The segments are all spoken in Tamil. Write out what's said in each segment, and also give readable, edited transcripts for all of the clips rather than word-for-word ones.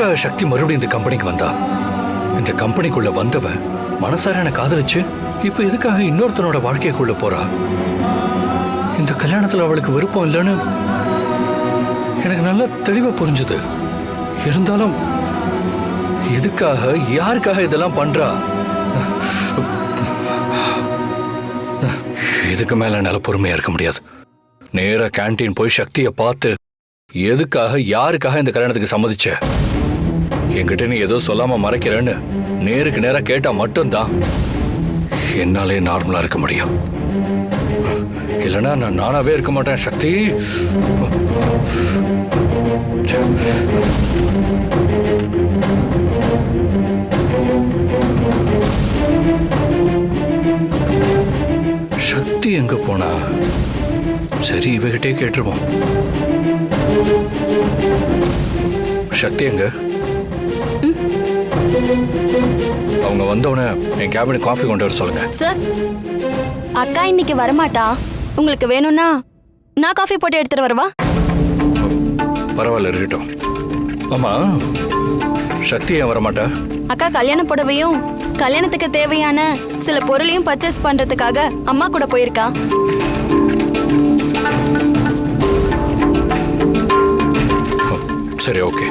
எதுக்காக சக்தி மறுபடியும் இந்த கம்பெனிக்கு வந்தா? இந்த கம்பெனிக்குள்ள வந்தவ மனசார என்ன காதலிச்சு இப்ப எதுக்காக இன்னொருத்தனோட வாழ்க்கைக்குள்ள போறா? இந்த கல்யாணத்துல அவளுக்கு விருப்பம் இல்லைன்னு எனக்கு நல்லா தெளிவா புரிஞ்சுது. இருந்தாலும் எதுக்காக, யாருக்காக இதெல்லாம் பண்றா? இதுக்கு மேல என்னால பொறுமையா இருக்க முடியாது. நேரா கேண்டீன் போய் சக்தியை பார்த்து எதுக்காக, யாருக்காக இந்த கல்யாணத்துக்கு சம்மதிச்ச? என்கிட்ட நீ ஏதோ சொல்லாம மறைக்கிறேன்னு நேருக்கு நேரா கேட்டா மட்டும்தான் என்னாலே நார்மலா இருக்க முடியும். இல்லைன்னா நான் நானாவே இருக்க மாட்டேன். சக்தி, சக்தி எங்க போனா? சரி, இவகிட்டே கேட்டுருவோம். சக்தி எங்க? அவங்க வந்தவன என் கேபினுக்கு காஃபி கொண்டு வர சொல்லுங்க. சார், அக்கா இன்னைக்கு வரமாட்டா. உங்களுக்கு வேணும்னா நான் காஃபி போட்டு எடுத்துட்டு வரவா? பரவாயில்ல, இருக்கட்டும். ஆமா, சக்தி ஏன் வரமாட்டா? அக்கா கல்யாண புடவையும் கல்யாணத்துக்கு தேவையான சில பொருளையும் பர்ச்சேஸ் பண்றதுக்காக அம்மா கூட போயிருக்கா. சரி, ஓகே.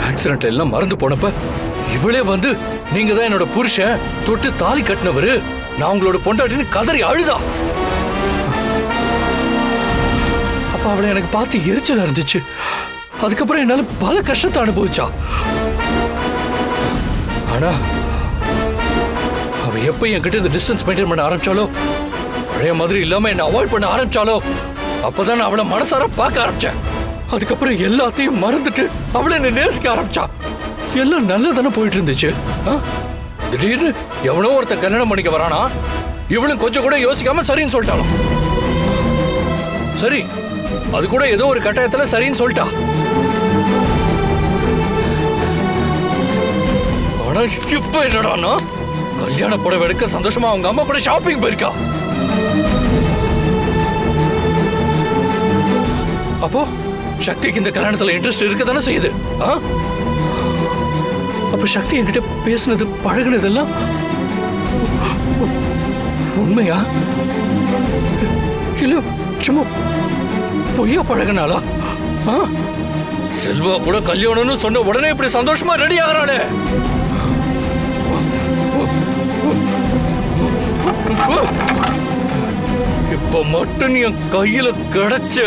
ஆக்சிடென்ட் எல்லாம் மறந்து போனப்ப இவளே வந்து நீங்க தான் என்னோட புருஷன், தொட்டு தாலி கட்டினவரு, நான் உங்களோட பொண்டாட்டின்னு கதறி அழுதா. அப்ப அவளை எனக்கு பார்த்து எரிச்சலா இருந்துச்சு. அதுக்கப்புறம் என்னால பல கஷ்டத்தை அனுபவிச்சா. ஆனா அவ எப்ப என்கிட்ட இந்த டிஸ்டன்ஸ் மெயின்டைன் பண்ண ஆரம்பிச்சாலோ, பழைய மாதிரி இல்லாம என்ன அவாய்ட் பண்ண ஆரம்பிச்சாலோ, அப்பதான் நான் அவளை மனசார பார்க்க ஆரம்பிச்சேன். அதுக்கப்புறம் எல்லாத்தையும் மறந்துட்டு அவளை என்ன நேசிக்க ஆரம்பிச்சா. எல்லாம் நல்லதானே போயிட்டு இருந்துச்சு. திடீர்னு எவனோ ஒருத்தன் கல்யாணம் பண்ணிக்க வரானா, இவளும் கொஞ்சம் கூட யோசிக்காம சரின்னு சொல்லிட்டாலும். சரி, அது கூட ஏதோ ஒரு கட்டாயத்துல சரின்னு சொல்லிட்டா. ஆனா இப்ப என்னடான்னா, கல்யாண புடவை எடுக்க சந்தோஷமா அவங்க அம்மா கூட ஷாப்பிங் போயிருக்கா. அப்போ சக்திக்கு இந்த கல்யாணத்துல இன்ட்ரெஸ்ட் இருக்க தானே செய்யுது. அப்ப சக்தி என்கிட்ட பேசுனது, பழகுனதெல்லாம் உண்மையா இல்ல சும்மா பொய்யா பழகினாளா? செல்வா கூட கல்யாணம்னு சொன்ன உடனே இப்படி சந்தோஷமா ரெடி ஆகிறாளே. இப்ப மட்டும் நீ என் கையில கிடைச்ச